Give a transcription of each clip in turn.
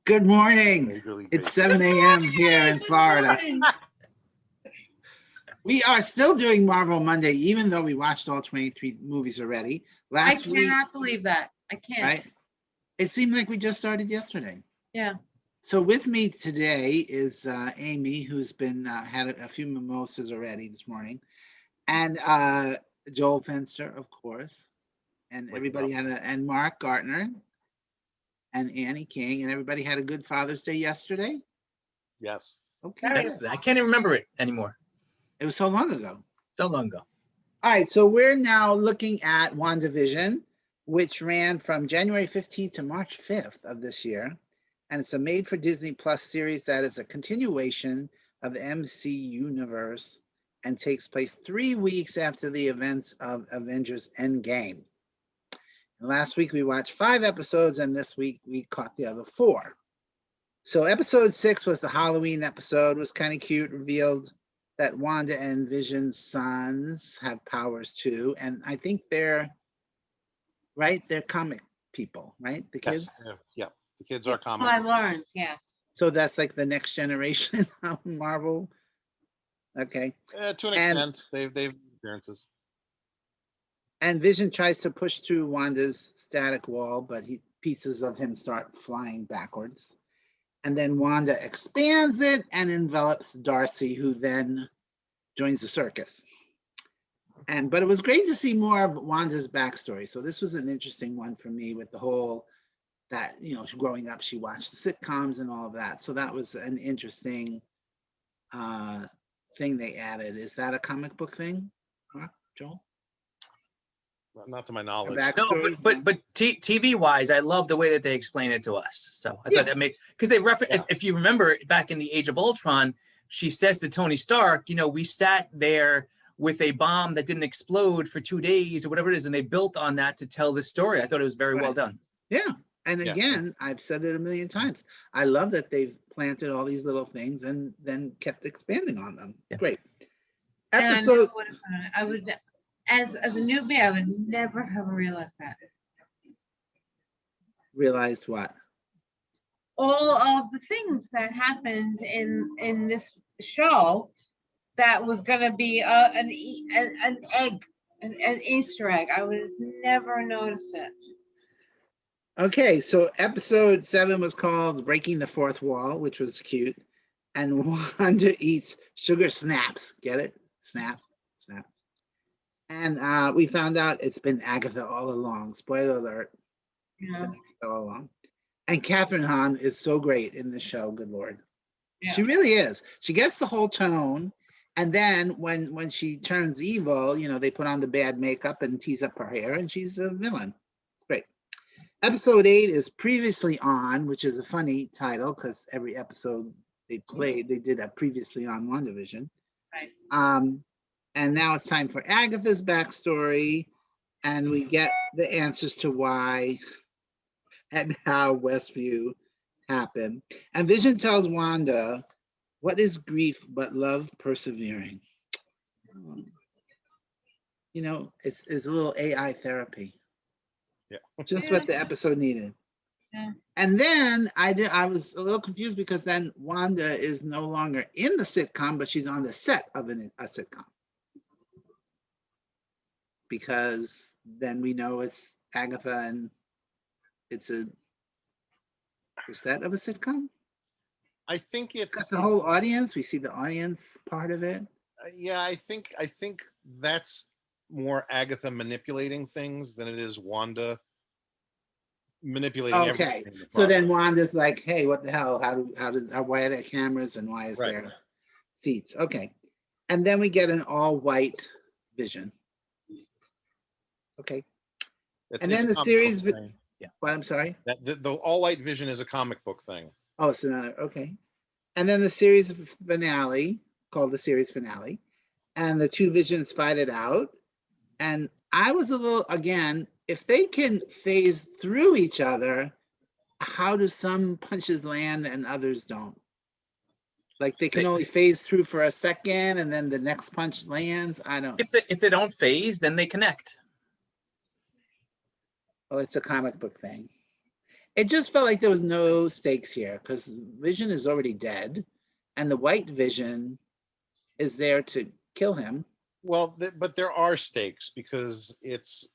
Good morning. It's 7 a.m. here in Florida. We are still doing Marvel Monday, even though we watched all 23 movies already. I cannot believe that. I can't. Right? It seemed like we just started yesterday. Yeah. So with me today is Amy, who's been had a few mimosas already this morning, and Joel Fenster, of course, and everybody had and Mark Gartner, and Annie King, and everybody had a good Father's Day yesterday. Yes. Okay. I can't even remember it anymore. It was so long ago. So long ago. All right, so we're now looking at WandaVision, which ran from January 15th to March 5th of this year. And it's a made-for-Disney Plus series that is a continuation of the MC universe and takes place 3 weeks after the events of Avengers Endgame. And last week we watched 5 episodes, and this week we caught the other 4. So episode 6 was the Halloween episode. It was kind of cute, revealed that Wanda and Vision's sons have powers too. And I think they're comic people, right? The kids? Yes. Yeah, the kids are comic. I learned, yes. So that's like the next generation of Marvel. Okay. To an extent, they've appearances. And Vision tries to push through Wanda's static wall, but pieces of him start flying backwards. And then Wanda expands it and envelops Darcy, who then joins the circus. But it was great to see more of Wanda's backstory. So this was an interesting one for me, with the whole that, growing up, she watched the sitcoms and all of that. So that was an interesting thing they added. Is that a comic book thing, Joel? Not to my knowledge. No, but TV wise, I love the way that they explain it to us. So I thought that because they reference. If you remember back in the Age of Ultron, she says to Tony Stark, we sat there with a bomb that didn't explode for 2 days or whatever it is, and they built on that to tell this story. I thought it was very well done. Yeah, and again, I've said it a million times. I love that they've planted all these little things and then kept expanding on them. Yeah. Great. Episode. I would. As a newbie, I would never have realized that. Realized what? All of the things that happened in this show that was going to be an egg, an Easter egg. I would have never noticed it. Okay, so episode 7 was called Breaking the Fourth Wall, which was cute. And Wanda eats sugar snaps. Get it? Snap. And we found out it's been Agatha all along. Spoiler alert. It's been Agatha all along. And Catherine Hahn is so great in the show. Good Lord. Yeah. She really is. She gets the whole tone. And then when she turns evil, they put on the bad makeup and tease up her hair, and she's a villain. Great. Episode 8 is Previously On, which is a funny title because every episode they did a Previously On WandaVision. Right. And now it's time for Agatha's backstory, and we get the answers to why and how Westview happened. And Vision tells Wanda, "What is grief but love persevering?" It's a little AI therapy. Yeah. Just what the episode needed. Yeah. And then I was a little confused because then Wanda is no longer in the sitcom, but she's on the set of a sitcom. Because then we know it's Agatha and it's a set of a sitcom. I think it's got the whole audience. We see the audience part of it. Yeah, I think that's more Agatha manipulating things than it is Wanda manipulating. Okay, so then Wanda's like, "Hey, what the hell? Why are there cameras and why is there seats?" Okay, and then we get an all-white Vision. Okay. And then the series. Yeah. What? I'm sorry. The all-white Vision is a comic book thing. Oh, it's another. Okay. And then the series finale, called the series finale, and the two Visions fight it out. And I was a little, again, if they can phase through each other, how do some punches land and others don't? Like they can only phase through for a second, and then the next punch lands. I don't. If they don't phase, then they connect. Oh, it's a comic book thing. It just felt like there was no stakes here because Vision is already dead, and the White Vision is there to kill him. Well, but there are stakes because it's,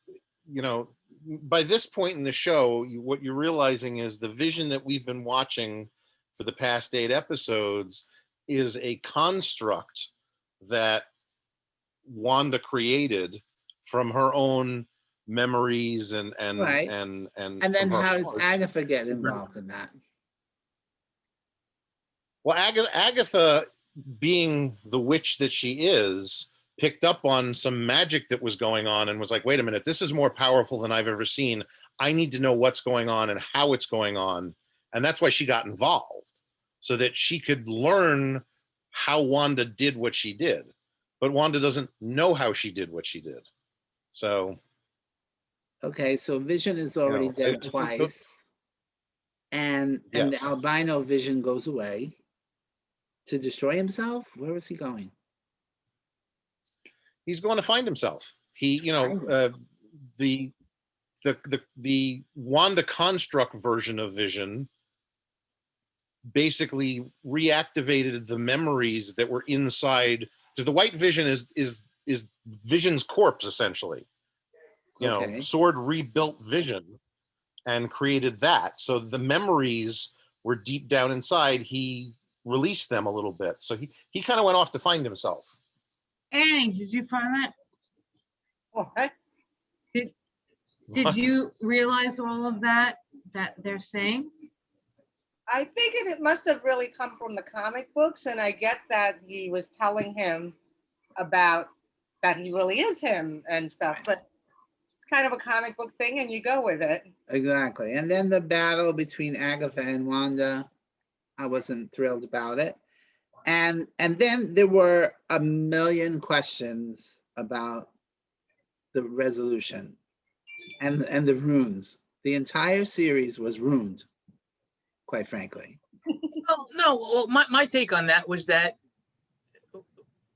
by this point in the show, what you're realizing is the Vision that we've been watching for the past 8 episodes is a construct that Wanda created from her own memories and Right. and And then from her how does heart. Agatha get involved in that? Well, Agatha, being the witch that she is, picked up on some magic that was going on and was like, wait a minute, this is more powerful than I've ever seen. I need to know what's going on and how it's going on. And that's why she got involved, so that she could learn how Wanda did what she did. But Wanda doesn't know how she did what she did. So. Okay, so Vision is already dead twice. And the Yes. albino Vision goes away to destroy himself. Where was he going? He's going to find himself. He, the Wanda construct version of Vision basically reactivated the memories that were inside, because the White Vision is Vision's corpse essentially. Okay. Sword rebuilt Vision and created that. So the memories were deep down inside. He released them a little bit. So he kind of went off to find himself. Annie, did you find that? What? Did you realize all of that they're saying? I figured it must have really come from the comic books, and I get that he was telling him about that he really is him and stuff, but it's kind of a comic book thing and you go with it. Exactly. And then the battle between Agatha and Wanda, I wasn't thrilled about it. And then there were a million questions about the resolution and the runes. The entire series was ruined, quite frankly. Oh, no. Well, my take on that was that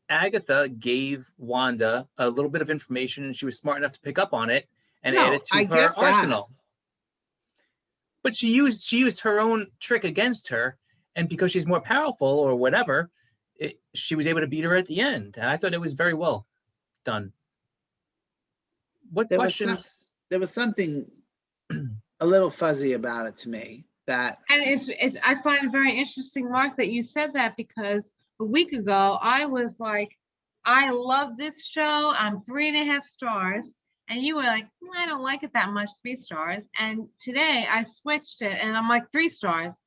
Agatha gave Wanda a little bit of information, and she was smart enough to pick up on it and add it to her arsenal. But she used her own trick against her, and because she's more powerful or whatever, she was able to beat her at the end. And I thought it was very well done. What questions? There was something a little fuzzy about it to me. That, and it's I find it very interesting, Mark, that you said that, because a week ago I was like, I love this show, I'm 3.5 stars, and you were like, I don't like it that much, 3 stars. And today I switched it and I'm like 3 stars.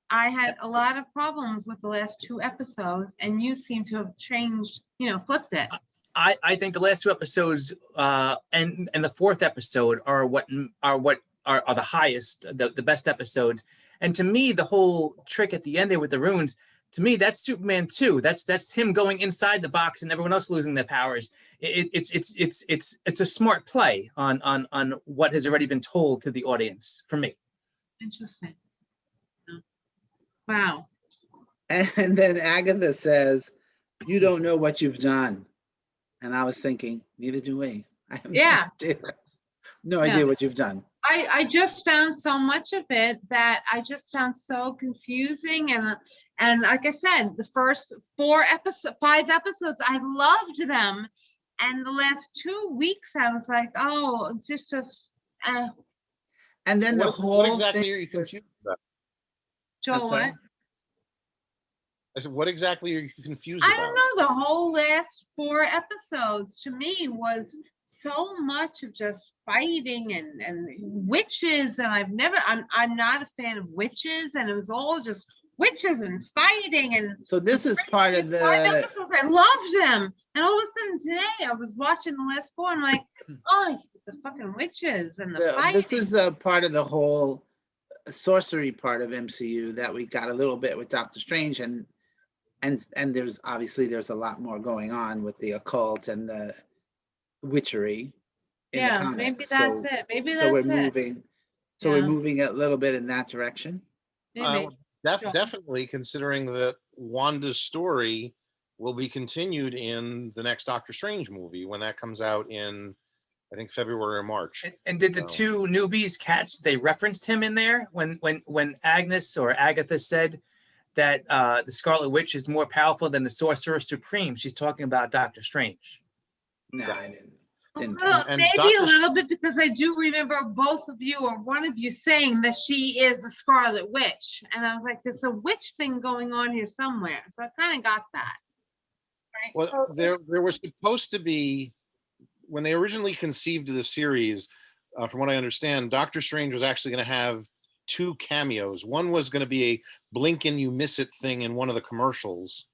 I had a lot of problems with the last 2 episodes, and you seem to have changed, flipped it. I think the last 2 episodes and the 4th episode are the highest, the best episodes. And to me, the whole trick at the end there with the runes, to me, that's Superman 2. That's him going inside the box and everyone else losing their powers. It's a smart play on what has already been told to the audience for me. Interesting. Wow. And then Agatha says, "You don't know what you've done." And I was thinking, neither do we. I have no idea what you've done. I just found so much of it that I just found so confusing, and like I said, the first 5 episodes, I loved them, and the last 2 weeks I was like, oh, it's just. And then what exactly are you confused about? Joel, what? I said, what exactly are you confused about? I don't know. The whole last 4 episodes to me was so much of just fighting and witches, and I'm not a fan of witches, and it was all just witches and fighting. And so this is part of the 5 episodes, I loved them, and all of a sudden today I was watching the last 4 and I'm like, oh, the fucking witches and the fighting. This is a part of the whole sorcery part of MCU that we got a little bit with Doctor Strange, and there's a lot more going on with the occult and the witchery in the comics. Maybe that's it. Maybe that's so we're it. moving. So we're moving a little bit in that direction. Definitely, considering that Wanda's story will be continued in the next Doctor Strange movie when that comes out in, I think February or March. And did the So- two newbies catch? They referenced him in there when Agnes or Agatha said that the Scarlet Witch is more powerful than the Sorcerer Supreme. She's talking about Doctor Strange. No, I didn't. Well, And maybe Dr. a little bit, because I do remember both of you or one of you saying that she is the Scarlet Witch. And I was like, there's a witch thing going on here somewhere. So I kind of got that. Right? Well, there was supposed to be, when they originally conceived of the series, from what I understand, Doctor Strange was actually going to have 2 cameos. One was going to be a blink and you miss it thing in one of the commercials.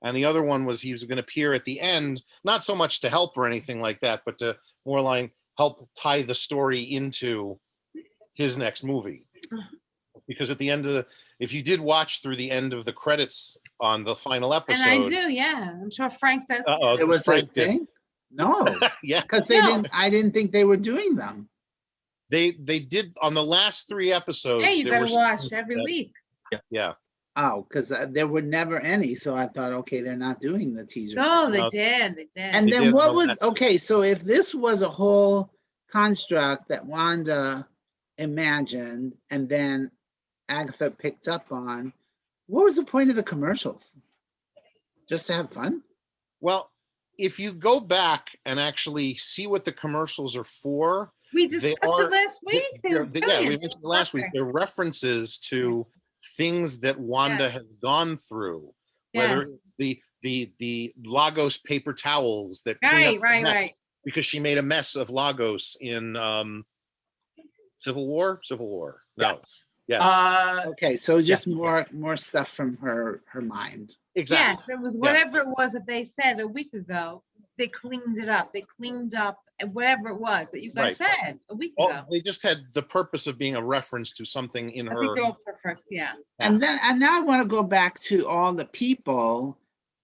And the other one was he was going to appear at the end, not so much to help or anything like that, but to more like help tie the story into his next movie. Because at the end of the, if you did watch through the end of the credits on the final episode. And I do, yeah. I'm sure Frank does. It was a Frank did. thing? No, Yeah. because No. I didn't think they were doing them. They did on the last 3 episodes. Yeah, you there gotta were watch every week. Yeah. Oh, because there were never any, so I thought, okay, they're not doing the teaser. No, they No. did. They did. And They then did what know was, that. okay, so if this was a whole construct that Wanda imagined and then Agatha picked up on, what was the point of the commercials? Just to have fun? Well, if you go back and actually see what the commercials are for, we they discussed are- it last week. yeah, we mentioned last week, they're references to things that Wanda Yeah. has gone through, Yeah. whether it's the Lagos paper towels that clean up the Right. mess, because she made a mess of Lagos in Civil War. No, Yes. yes, Okay, so just more stuff from her mind. exactly. Yes, it was whatever it was that they said a week ago. They cleaned it up. They cleaned up whatever it was that you guys Right. said a week Well, ago. they just had the purpose of being a reference to something in I her think they're all perfect. Yeah. And past. now I want to go back to all the people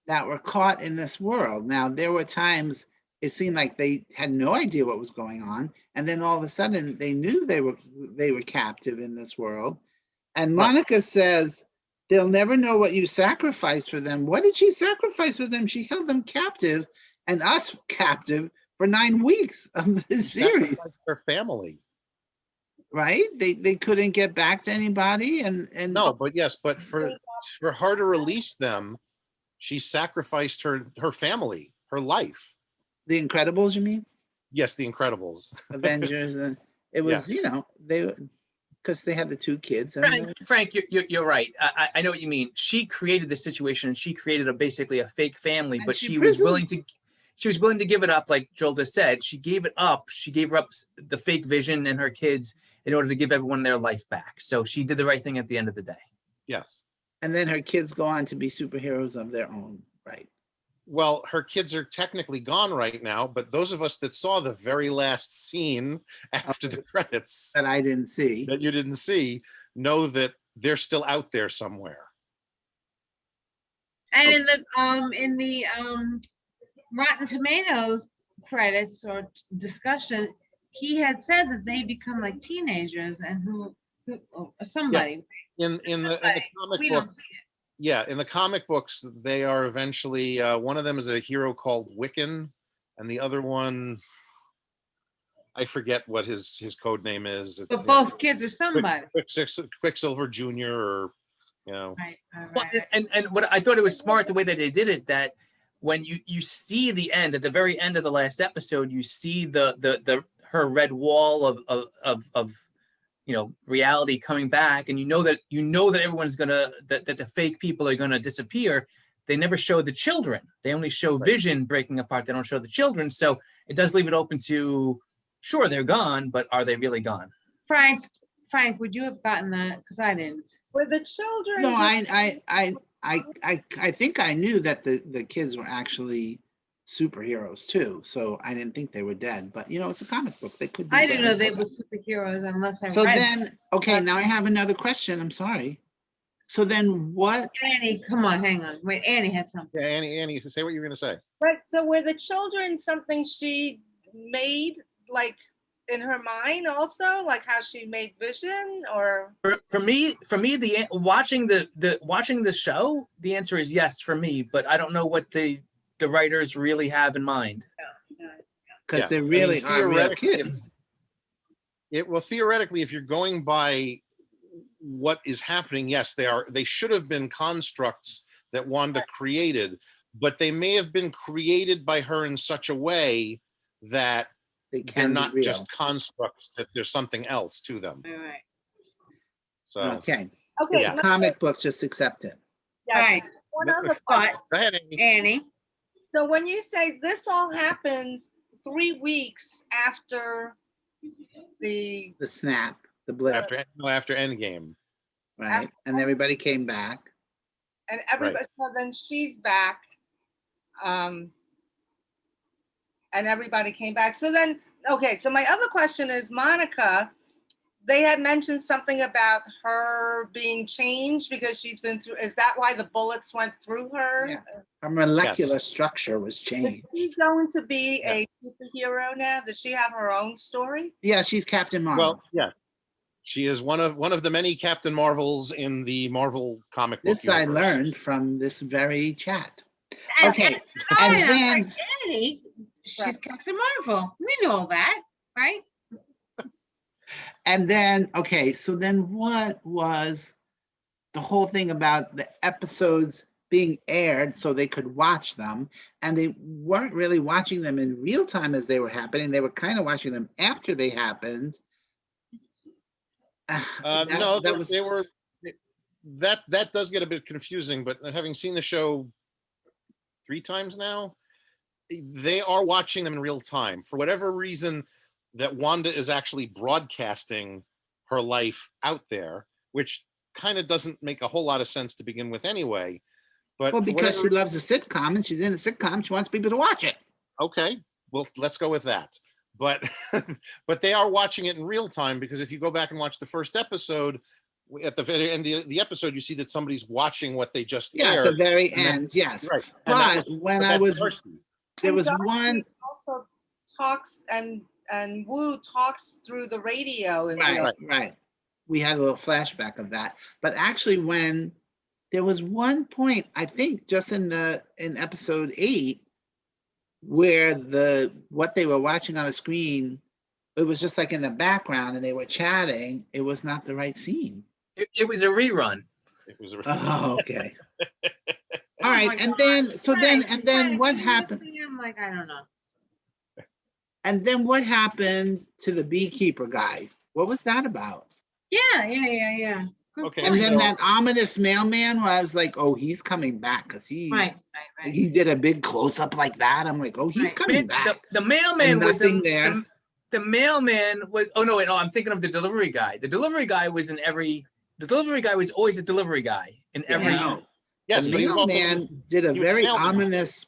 that were caught in this world. Now, there were times it seemed like they had no idea what was going on, and then all of a sudden they knew they were captive in this world. And Right. Monica says they'll never know what you sacrificed for them. What did she sacrifice for them? She held them captive and us captive for 9 weeks of the series, Sacrificed her family. right? They couldn't get back to anybody, and No, but yes, but for her to release them, she sacrificed her family, her life. The Incredibles, you mean? Yes, the Incredibles. Avengers, and it was, because they had the 2 kids. And Frank, you're right. I know what you mean. She created the situation, and she created basically a fake family, And but she she was prisoned- willing to give it up, like Joel just said. She gave it up. She gave up the fake Vision and her kids in order to give everyone their life back. So she did the right thing at the end of the day. Yes. and then her kids go on to be superheroes of their own, right? Well, her kids are technically gone right now, but those of us that saw the very last scene after the credits That I didn't see. that you didn't see know that they're still out there somewhere. And in the Rotten Tomatoes credits or discussion, he had said that they become like teenagers and who or somebody. In the comic We book, don't see it. yeah, in the comic books, they are eventually one of them is a hero called Wiccan, and the other one, I forget what his code name is. But both kids are somebody. Quicksilver Jr. or Right. Well, and what I thought it was smart the way that they did it, that when you see the end at the very end of the last episode, you see the her red wall of reality coming back, and you know that everyone's gonna that the fake people are gonna disappear. They never show the children. They only show Vision breaking apart. They don't show the children. So it does leave it open to, sure, they're gone, but are they really gone? Frank, would you have gotten that? Because I didn't. Were the children? No, I think I knew that the kids were actually superheroes too. So I didn't think they were dead. But it's a comic book. They could be I didn't dead. know they were superheroes unless I So read. then, okay, now I have another question. I'm sorry. So then what? Annie, come on, hang on. Wait, Annie had something. yeah, Annie, say what you're going to say. Right. So were the children something she made like in her mind also, like how she made Vision, or? For me, the watching the show, the answer is yes for me. But I don't know what the writers really have in mind. because Yeah. they I mean, really are real theoretically, kids. Well, theoretically, if you're going by what is happening, yes, they should have been constructs that Wanda created, but they may have been created by her in such a way that They they're can be not real. just constructs, that there's something else to them. All right. So Okay. Okay, Yeah. It's a comic book, just accept it. yes. Right. One other But question. go ahead, Amy. Annie, So when you say this all happens 3 weeks after the The snap, the blip, After Endgame. right? And everybody came back. and everybody, so then she's back, and everybody came back. So then, okay, so my other question is, Monica, they had mentioned something about her being changed because she's been through, is that why the bullets went through her? Yeah. Her molecular Yes. structure was Is changed. she going to be Yeah. a superhero now? Does she have her own story? Yeah, she's Captain Marvel. Well, yeah. She is one of the many Captain Marvels in the Marvel comic book This I universe. learned from this very chat. and- Okay, and and I'm then like, Annie, she's Captain Marvel. We know that, right? okay, so then what was the whole thing about the episodes being aired so they could watch them, and they weren't really watching them in real time as they were happening. They were kind of watching them after they happened. No, that was they were. That does get a bit confusing, but having seen the show 3 times now, they are watching them in real time. For whatever reason, that Wanda is actually broadcasting her life out there, which kind of doesn't make a whole lot of sense to begin with anyway. But well, for because she whatever- loves a sitcom and she's in a sitcom, she wants people to watch it. Okay, well, let's go with that. But but they are watching it in real time, because if you go back and watch the first episode, at the very end of the episode, you see that somebody's watching what they just Yeah, at aired. the very and then- end, yes. Right. And that But when but I that's was, Darcy. there And was Darcy one, also talks and Wu talks through the radio in right, real. right. We had a little flashback of that. But actually, when there was one point, I think just in episode 8, where what they were watching on the screen, it was just like in the background and they were chatting. It was not the right scene. It was a rerun. It was a Oh, okay. Oh All right, my and God. then so then Right, and then right. what happened? I'm like, I don't know. And then what happened to the beekeeper guy? What was that about? Yeah. Good Okay, And point. then so- that ominous mailman, where I was like, oh, he's coming back because Right. he did a big close up like that. I'm like, oh, he's Right. coming back. The mailman And was nothing in there. the mailman was. Oh no, wait, no, I'm thinking of the delivery guy. The delivery guy was in every. The delivery guy was always a delivery guy in Yeah, every. no. Yes, The but he was also mailman did a he was very the mailman. ominous,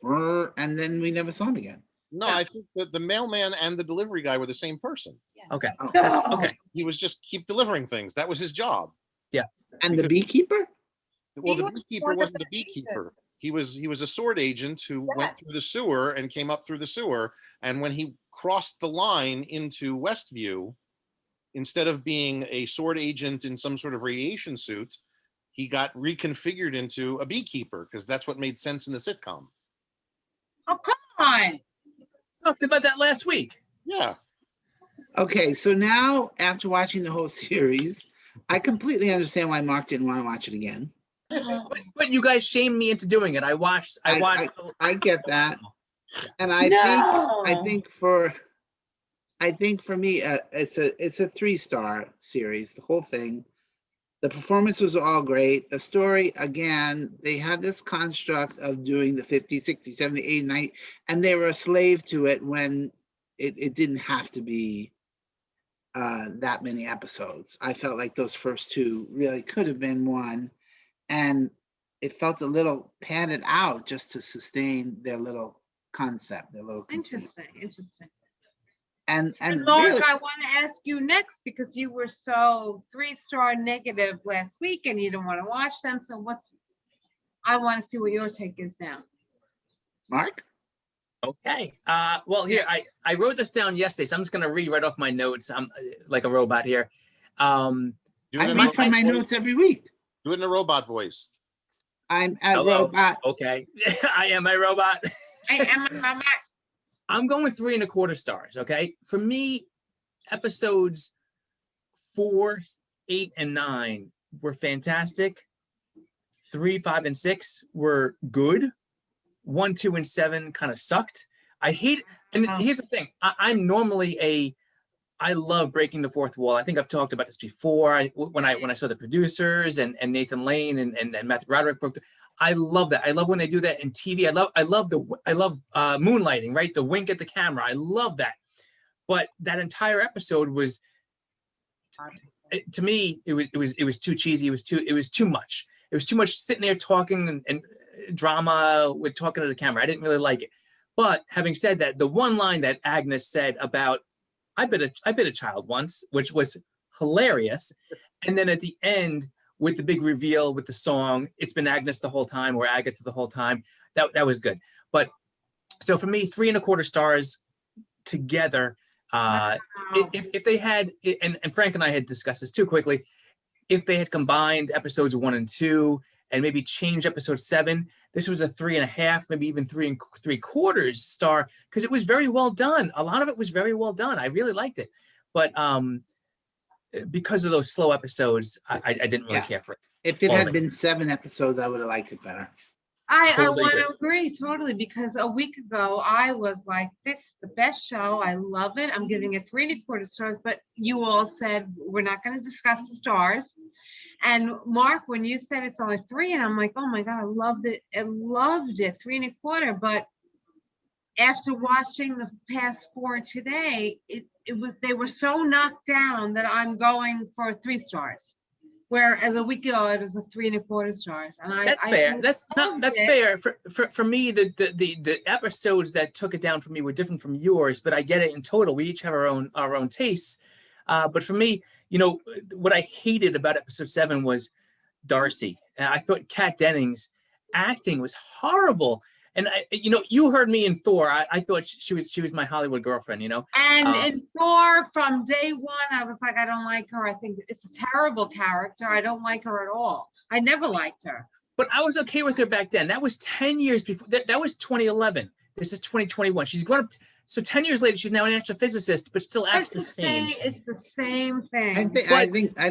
and then we never saw him again. no. Yeah. I think that the mailman and the delivery guy were the same person. Okay. Oh. No. Okay. He was just keep delivering things. That was his job. And the Because- beekeeper? Well, He the was beekeeper one of wasn't the the beekeeper. He was a sword agent who went Yes. through the sewer and came up through the sewer. And when he crossed the line into Westview, instead of being a sword agent in some sort of radiation suit, he got reconfigured into a beekeeper, because that's what made sense in the sitcom. Oh, come on. Talked about that last week. Yeah. Okay, so now after watching the whole series, I completely understand why Mark didn't want to watch it again. But you guys shamed me into doing it. I watched. I get that. And I think for me, it's a 3-star series, the whole thing. The performance was all great. The story, again, they had this construct of doing the 50, 60, 70, 80, 90, and they were a slave to it when it didn't have to be that many episodes. I felt like those first 2 really could have been one, and it felt a little padded out just to sustain their little concept, their little conceit. Interesting. And Mark, really, I want to ask you next, because you were so 3-star negative last week and you don't want to watch them. So I want to see what your take is now. Mark? Okay. Well, here I wrote this down yesterday, so I'm just gonna read right off my notes. I'm like a robot here. Do it I in a read from robot my voice. notes every week. Do it in a robot voice. I'm a Hello. robot. Okay. I am a robot. I am a robot. I'm going 3.25 stars. Okay, for me, episodes 4, 8, and 9 were fantastic. 3, 5, and 6 were good. 1, 2, and 7 kind of sucked. I hate. And here's the thing: I'm normally I love breaking the fourth wall. I think I've talked about this before. When I saw the producers and Nathan Lane and Matthew Broderick broke. I love that. I love when they do that in TV. I love moonlighting, right? The wink at the camera. I love that. But that entire episode was, to me, it was too cheesy. It was too much. It was too much sitting there talking and drama with talking to the camera. I didn't really like it. But having said that, the one line that Agnes said about I bit a child once, which was hilarious, and then at the end with the big reveal with the song, it's been Agnes the whole time or Agatha the whole time. That was good. But so for me, 3.25 stars together. If they had, and Frank and I had discussed this too quickly, if they had combined episodes 1 and 2 and maybe change episode 7, this was a 3.5, maybe even 3.75 star, because it was very well done. A lot of it was very well done. I really liked it, but because of those slow episodes, I didn't really care for it. If it had been 7 episodes, I would have liked it better. I want to agree totally, because a week ago I was like, this is the best show. I love it. I'm giving it 3.25 stars, but you all said we're not going to discuss the stars. And Mark, when you said it's only 3, and I'm like, oh my God, I loved it. I loved it, 3.25. But after watching the past 4 today, they were so knocked down that I'm going for 3 stars. Whereas a week ago it was a 3.25 stars, and that's fair. That's fair. For me, the episodes that took it down for me were different from yours, but I get it in total. We each have our own tastes. But for me, what I hated about episode 7 was Darcy. I thought Kat Dennings' acting was horrible. And you heard me in Thor. I thought she was my Hollywood girlfriend, And in Thor, from day one, I was like, I don't like her. I think it's a terrible character. I don't like her at all. I never liked her. But I was okay with her back then. That was 10 years before. That was 2011. This is 2021. She's grown up. So 10 years later, she's now an astrophysicist, but still acts the same. It's the same thing. I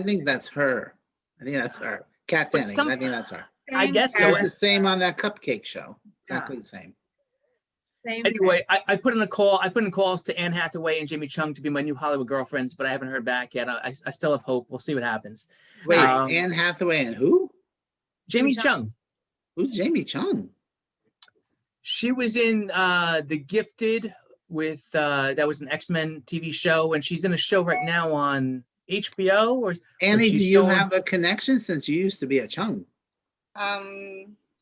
think that's her. I think that's her. Kat Dennings. I think that's her. I guess so. It's the same on that cupcake show. Exactly the same. Anyway, I put in calls to Anne Hathaway and Jamie Chung to be my new Hollywood girlfriends, but I haven't heard back yet. I still have hope. We'll see what happens. Wait, Anne Hathaway and who? Jamie Chung. Who's Jamie Chung? She was in The Gifted with that was an X-Men TV show, and she's in a show right now on HBO. Or Annie, do you have a connection since you used to be a Chung?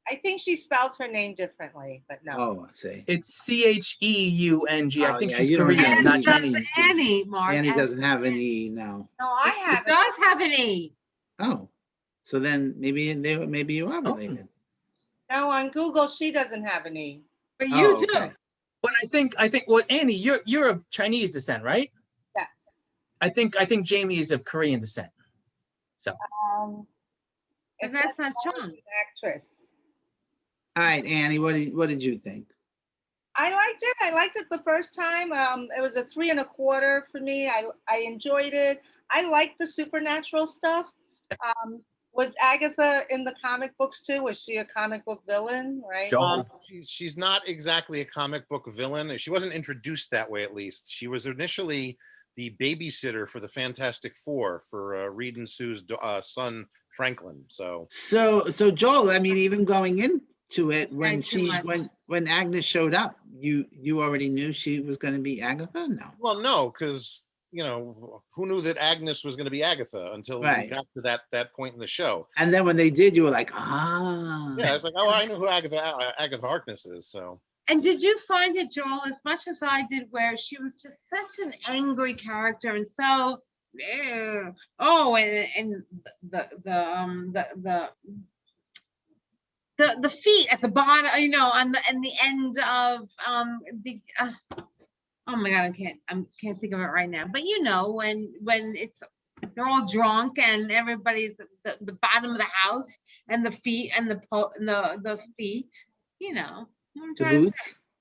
I think she spells her name differently, but no. Oh, I see. It's Cheung. I think she's Korean, Korean, not Chinese. Annie, Mark. Annie doesn't have an E, no. No, I have. It does have an E. Oh, so then maybe you are related. No, on Google she doesn't have an E. But you do. Okay. But I think well, Annie, you're of Chinese descent, right? Yes. I think Jamie is of Korean descent. So. And that's not Chung. Actress. All right, Annie, what did you think? I liked it. I liked it the first time. It was a 3.25 for me. I enjoyed it. I liked the supernatural stuff. Was Agatha in the comic books too? Was she a comic book villain? Right. She's not exactly a comic book villain. She wasn't introduced that way, at least. She was initially the babysitter for the Fantastic Four for Reed and Sue's son Franklin. So Joel, I mean, even going into it, when Agnes showed up, you already knew she was going to be Agatha? No. Well, no, because who knew that Agnes was going to be Agatha until we got to that point in the show. And then when they did, you were like, ah. Yeah, it's like, oh, I know who Agatha Harkness is. So. And did you find it, Joel, as much as I did, where she was just such an angry character and so, and the feet at the bottom, on the end of oh my God, I can't think of it right now. But when they're all drunk and everybody's at the bottom of the house and the feet and the feet.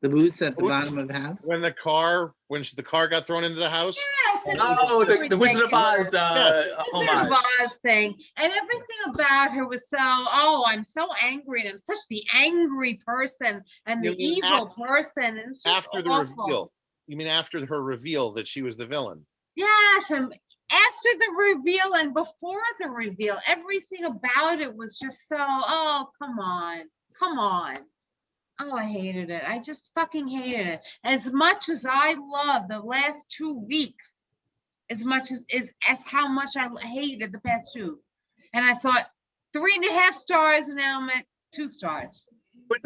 The The boots at the bottom of the house. When the car got thrown into the house. Yes, Oh, it's the Wizard of Oz Wizard homage. of Oz thing, and everything about her was so. Oh, I'm so angry, and I'm such the angry person and the You mean evil person, and it's just After the awful. reveal. You mean after her reveal that she was the villain? Yes, and after the reveal and before the reveal, everything about it was just so. Oh, come on, come on. Oh, I hated it. I just fucking hated it. As much as I love the last 2 weeks, as much as how much I hated the past 2. And I thought 3.5 stars, and now I'm at 2 stars. But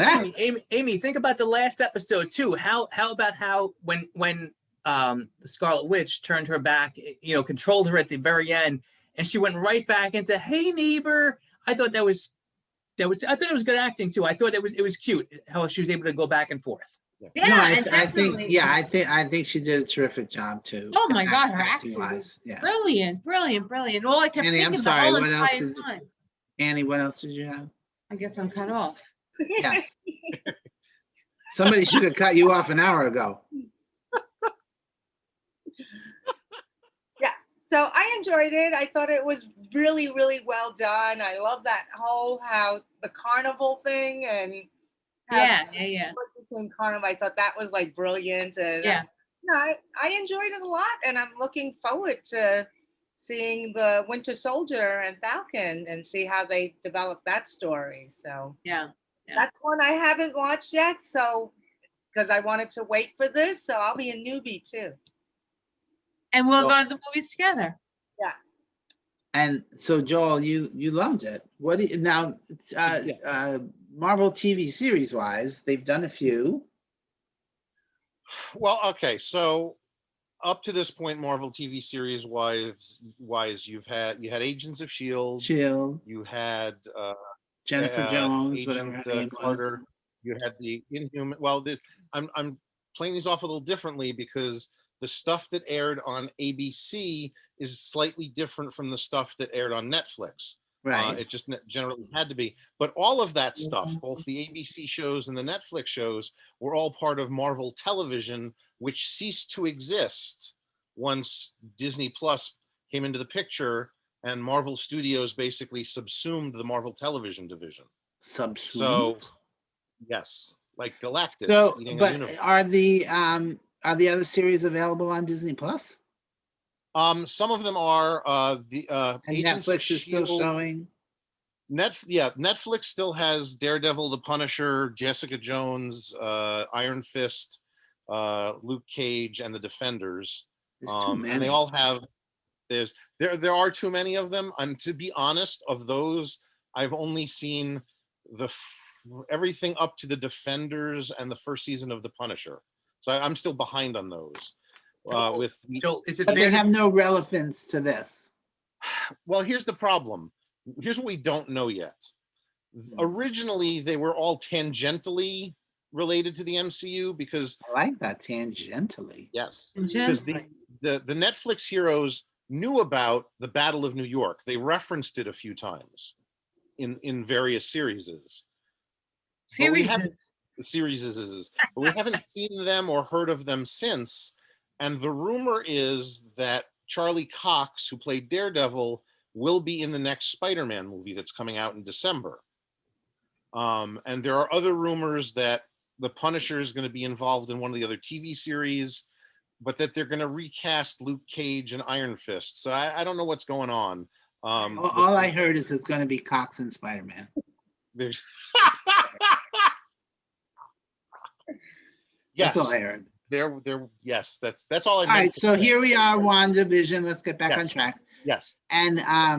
Amy, think about the last episode too. How about how when the Scarlet Witch turned her back, controlled her at the very end, and she went right back into, "Hey neighbor." I thought that was I thought it was good acting too. I thought it was cute how she was able to go back and forth. Yeah, No, I think she did a terrific job too. Oh my God, her acting wise, yeah. Brilliant. All I kept Annie, I'm thinking sorry, the whole what else entire did you- time. Annie, what else did you have? I guess I'm cut off. Yes. Somebody should have cut you off an hour ago. Yeah, so I enjoyed it. I thought it was really, really well done. I love that whole how the carnival thing and how Yeah. it became carnival. I thought that was like brilliant, and Yeah. I enjoyed it a lot, and I'm looking forward to seeing the Winter Soldier and Falcon and see how they develop that story. So Yeah. that's one I haven't watched yet. So because I wanted to wait for this, so I'll be a newbie too. And we'll go to the movies together. Yeah. And so Joel, you loved it. What do you now? Marvel TV series wise, they've done a few. Well, okay, so up to this point, Marvel TV series wise, you had Agents of Shield. You had Jennifer Jones, Agent whatever her name Carter. was. You had the Inhuman. Well, I'm playing these off a little differently because the stuff that aired on ABC is slightly different from the stuff that aired on Netflix. Right. It just generally had to be. But all of that stuff, both the ABC shows and the Netflix shows, were all part of Marvel Television, which ceased to exist once Disney Plus came into the picture and Marvel Studios basically subsumed the Marvel Television division. Subsumed? So, yes, like Galactus. So, eating a but universe. are the other series available on Disney Plus? Some of them are. The And Agents of Netflix is still Shield. showing. Netflix still has Daredevil, The Punisher, Jessica Jones, Iron Fist, Luke Cage, and The Defenders. There's too many. And they all have. There are too many of them. And to be honest, of those, I've only seen everything up to The Defenders and the first season of The Punisher. So I'm still behind on those. Joel, is it But fair they to have no relevance to this. Well, here's the problem. Here's what we don't know yet. Originally, they were all tangentially related to the MCU because I like that, tangentially. yes, because the Netflix heroes knew about the Battle of New York. They referenced it a few times in various series. But we haven't seen them or heard of them since. And the rumor is that Charlie Cox, who played Daredevil, will be in the next Spider-Man movie that's coming out in December. And there are other rumors that the Punisher is going to be involved in one of the other TV series, but that they're going to recast Luke Cage and Iron Fist. So I don't know what's going on. All I heard is it's going to be Cox and Spider-Man. There's That's yes, all I heard. yes, that's all I meant. All right, so here we are, WandaVision. Let's get back on Yes. track. Yes. And How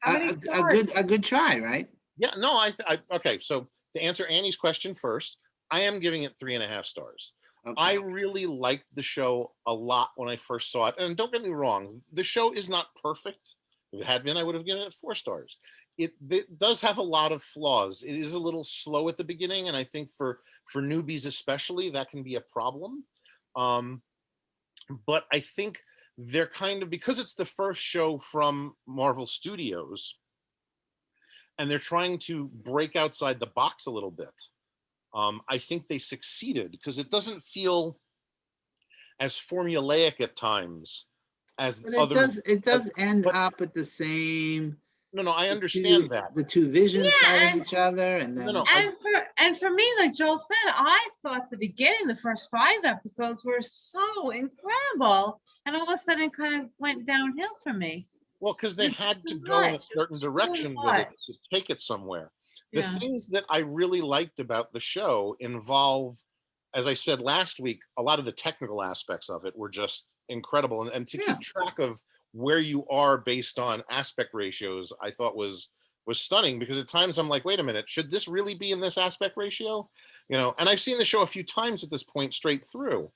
many a stars? good try, right? Yeah, no, okay, so to answer Annie's question first, I am giving it 3.5 stars. Okay. I really liked the show a lot when I first saw it. And don't get me wrong, the show is not perfect. If it had been, I would have given it 4 stars. It does have a lot of flaws. It is a little slow at the beginning, and I think for newbies especially, that can be a problem. But I think they're kind of, because it's the first show from Marvel Studios, and they're trying to break outside the box a little bit. I think they succeeded because it doesn't feel as formulaic at times as But other. it does end but- up with the same. No, I understand that. The two visions Yeah, fighting and- each other, and then No, And for me, like Joel said, I thought the beginning, the first 5 episodes were so incredible, and all of a sudden, it kind of went downhill for me. Well, because they It's had to too go in a much. It's certain too direction with it much. to take it somewhere. The Yeah. things that I really liked about the show involve, as I said last week, a lot of the technical aspects of it were just incredible. And to Yeah. keep track of where you are based on aspect ratios, I thought was stunning, because at times I'm like, wait a minute, should this really be in this aspect ratio? And I've seen the show a few times at this point straight through.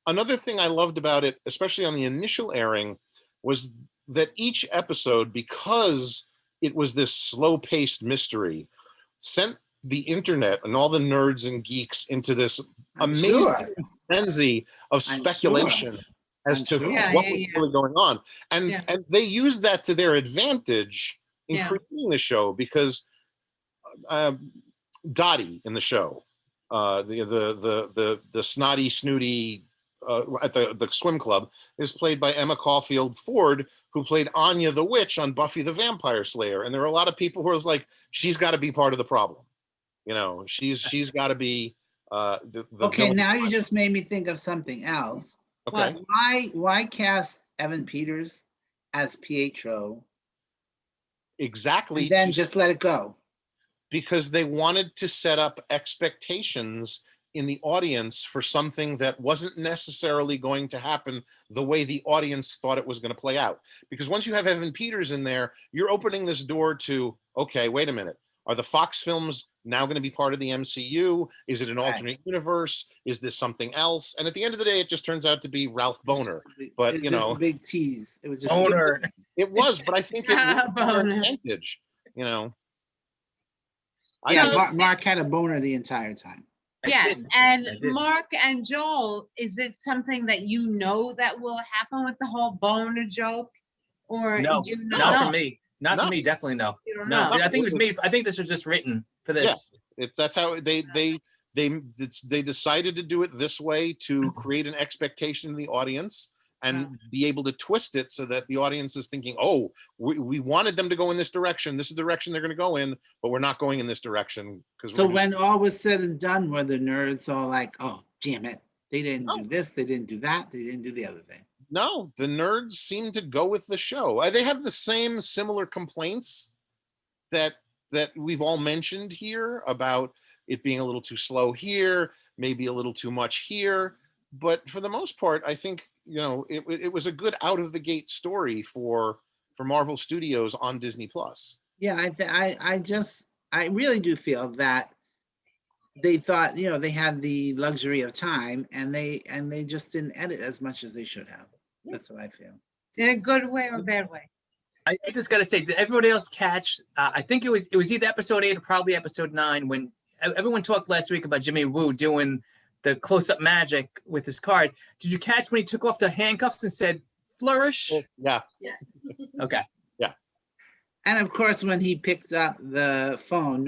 Another thing I loved about it, especially on the initial airing, was that each episode, because it was this slow-paced mystery, sent the internet and all the nerds and geeks into this I'm amazing sure. frenzy of I'm speculation as I'm to sure. Yeah, what yeah, was yeah. really going on. And Yeah. and they used that to their advantage in Yeah. creating the show, because Dottie in the show, the snotty, snooty at the swim club, is played by Emma Caulfield Ford, who played Anya the Witch on Buffy the Vampire Slayer. And there are a lot of people who are like, she's got to be part of the problem. She's got to be the Okay, villain. now you just made me think of something else. Okay. Why cast Evan Peters as Pietro Exactly. and then just let it go? Because they wanted to set up expectations in the audience for something that wasn't necessarily going to happen the way the audience thought it was going to play out. Because once you have Evan Peters in there, you're opening this door to, okay, wait a minute. Are the Fox films now going to be part of the MCU? Is it an alternate universe? Is this something else? And at the end of the day, it just turns out to be Ralph Boner. But, It's just a big tease. It was just Boner. It was, but I think it was an Boner. advantage, Yeah, So- Mark had a boner the entire time. I Yeah, did. and I did. Mark and Joel, is it something that you know that will happen with the whole boner joke? Or No, do you not not for know? me. Not No. for me. Definitely no. You don't No, know. I think it was made. I think this was just written for this. That's how they decided to do it this way, to create an expectation in the audience and be able to twist it so that the audience is thinking, oh, we wanted them to go in this direction. This is the direction they're going to go in, but we're not going in this direction. So when all was said and done, were the nerds all like, oh, damn it, they didn't No. do this, they didn't do that, they didn't do the other thing? No, the nerds seem to go with the show. They have the same similar complaints that we've all mentioned here about it being a little too slow here, maybe a little too much here. But for the most part, I think, it was a good out of the gate story for Marvel Studios on Disney Plus. Yeah, I really do feel that they thought, they had the luxury of time and they just didn't edit as much as they should have. That's what I feel. In a good way or bad way? I just gotta say, did everybody else catch? I think it was either episode 8 or probably episode 9 when everyone talked last week about Jimmy Woo doing the close-up magic with his card. Did you catch when he took off the handcuffs and said flourish? Yeah. Okay. And of course, when he picked up the phone,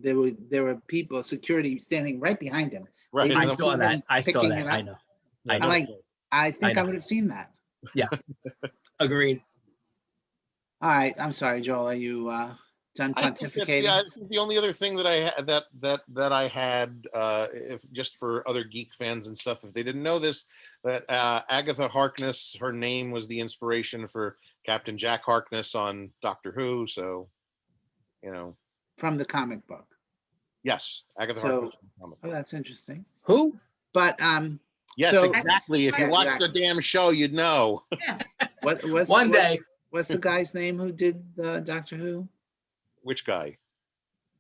there were people, security standing right behind him. Right. They I didn't saw see that. him I saw picking that. it I up. know. Yeah, I know. like- I think I I know. would have seen that. Agreed. All right, I'm sorry, Joel. Are you done I think pontificating? I think the only other thing that I had that I had, if just for other geek fans and stuff, if they didn't know this, that Agatha Harkness, her name was the inspiration for Captain Jack Harkness on Doctor Who. So, From the comic book. yes, Agatha So- Harkness. Oh, that's interesting. Who? But Yes, so- exactly. If you watched the damn show, you'd know. what's One day. What's the guy's name who did Doctor Who? Which guy?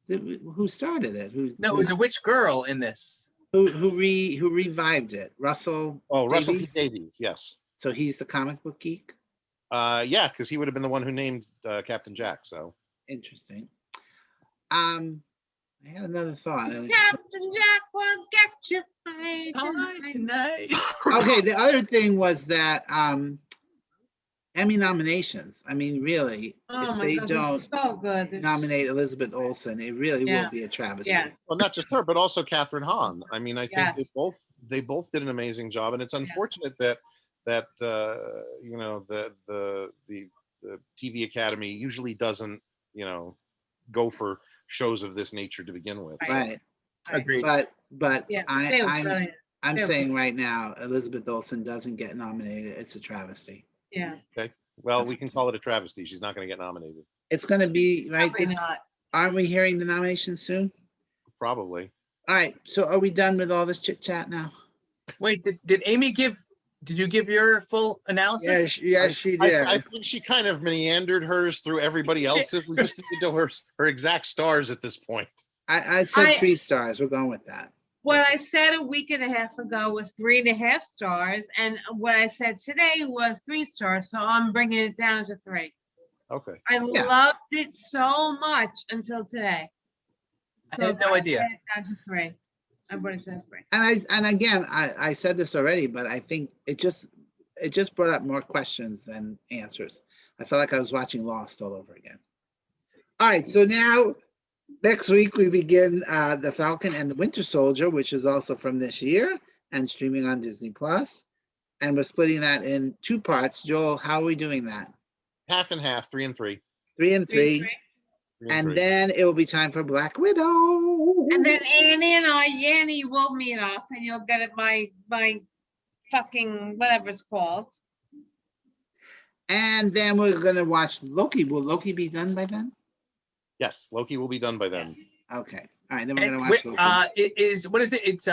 Who started it? No, it was a witch girl in this. who revived it? Russell. Oh, Russell T Davies? Davies. Yes. So he's the comic book geek. Yeah, because he would have been the one who named Captain Jack. So. Interesting. I had another thought. Captain Jack will get you high Hi tonight. tonight. Okay, the other thing was that Emmy nominations. I mean, really, Oh if my they God, they're don't so good. They're nominate Elizabeth Olsen, it really Yeah. will be a travesty. Yeah. Well, not just her, but also Catherine Hahn. I mean, I think Yeah. they both did an amazing job, and it's unfortunate that you know the TV Academy usually doesn't go for shows of this nature to begin with. So, Right. Agreed. But Yeah, they were I'm brilliant. I'm They were saying right now, Elizabeth Olsen doesn't get nominated. It's a travesty. Yeah. well, That's we can what I'm call it a travesty. She's not going to get nominated. It's going to be right. Probably This, not. aren't we hearing the nomination soon? Probably. All right. So are we done with all this chit chat now? Wait, did Amy did you give your full analysis? Yes, she I did. think she kind of meandered hers through everybody else's. We just need to know her exact stars at this point. I said 3 stars. We're going with that. What I said a week and a half ago was 3.5 stars, and what I said today was 3 stars. So I'm bringing it down to 3. Okay. I loved it so much until today. I had no idea. I brought it down to 3. I brought it down to 3. And again, I said this already, but I think it just brought up more questions than answers. I felt like I was watching Lost all over again. All right, so now next week we begin The Falcon and the Winter Soldier, which is also from this year and streaming on Disney Plus. And we're splitting that in 2 parts. Joel, how are we doing that? Half and half, 3 and 3. 3 and 3. 3. And then it will be time for Black Widow. And then Yanni will meet up, and you'll get it my fucking whatever it's called. And then we're gonna watch Loki. Will Loki be done by then? Yes, Loki will be done by then. Okay. All right. Then we're And gonna watch Loki. it is what is it? It's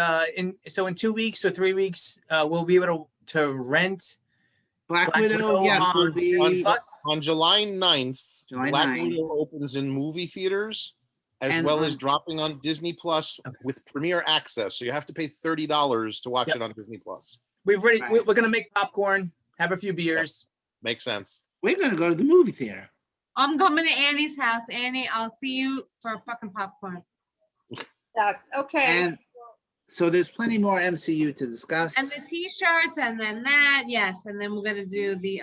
in 2 weeks or 3 weeks, we'll be able to rent Black Widow, yes, will be On July 9th, July Black 9th. Widow opens in movie theaters, as And well on- as dropping on Disney Plus with premiere access. So you have to pay $30 to watch Yep. it on Disney Plus. We've already Right. we're gonna make popcorn, have a few beers. Makes sense. We're gonna go to the movie theater. I'm coming to Annie's house. Annie, I'll see you for fucking popcorn. Yes, okay. And so there's plenty more MCU to discuss. And the t-shirts, and then that, yes, and then we're gonna do the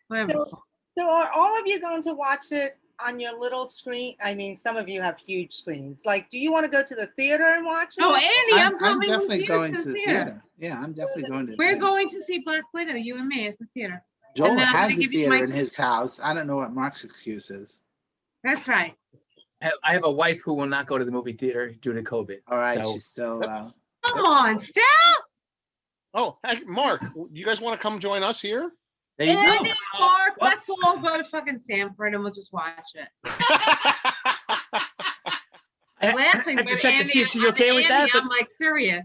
whatever. it's called. So are all of you going to watch it on your little screen? I mean, some of you have huge screens. Like, do you want to go to the theater and watch it? Oh, Annie, I'm coming with definitely you going to to the the theater. theater. Yeah, I'm definitely going to the We're theater. going to see Black Widow, you and me at the theater. Joel and then I'm has gonna a give you my theater in his house. I don't know what Mark's excuse is. That's right. I have a wife who will not go to the movie theater due to COVID. All right, So she's still Come on, Steph. Oh, hey, Mark, you guys want to come join us here? there you go. Annie, Mark, let's all go to fucking Sanford and we'll just watch it. I Laughing, have to but check to Annie, see if she's I'm okay with that. Annie, But I'm like serious.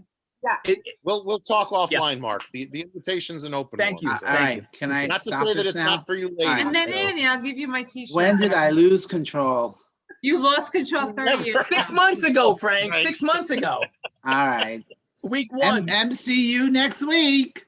We'll talk offline, Mark. The invitation's an open Thank one. you. so- All Thank right, can I Not to stop say that this it's now? not for you All right. ladies. And then so- Annie, I'll give you my t-shirt. When did I lose control? You lost control 30 Never. years. 6 months ago, Frank. Right. 6 months ago. All right. Week 1. MCU next week.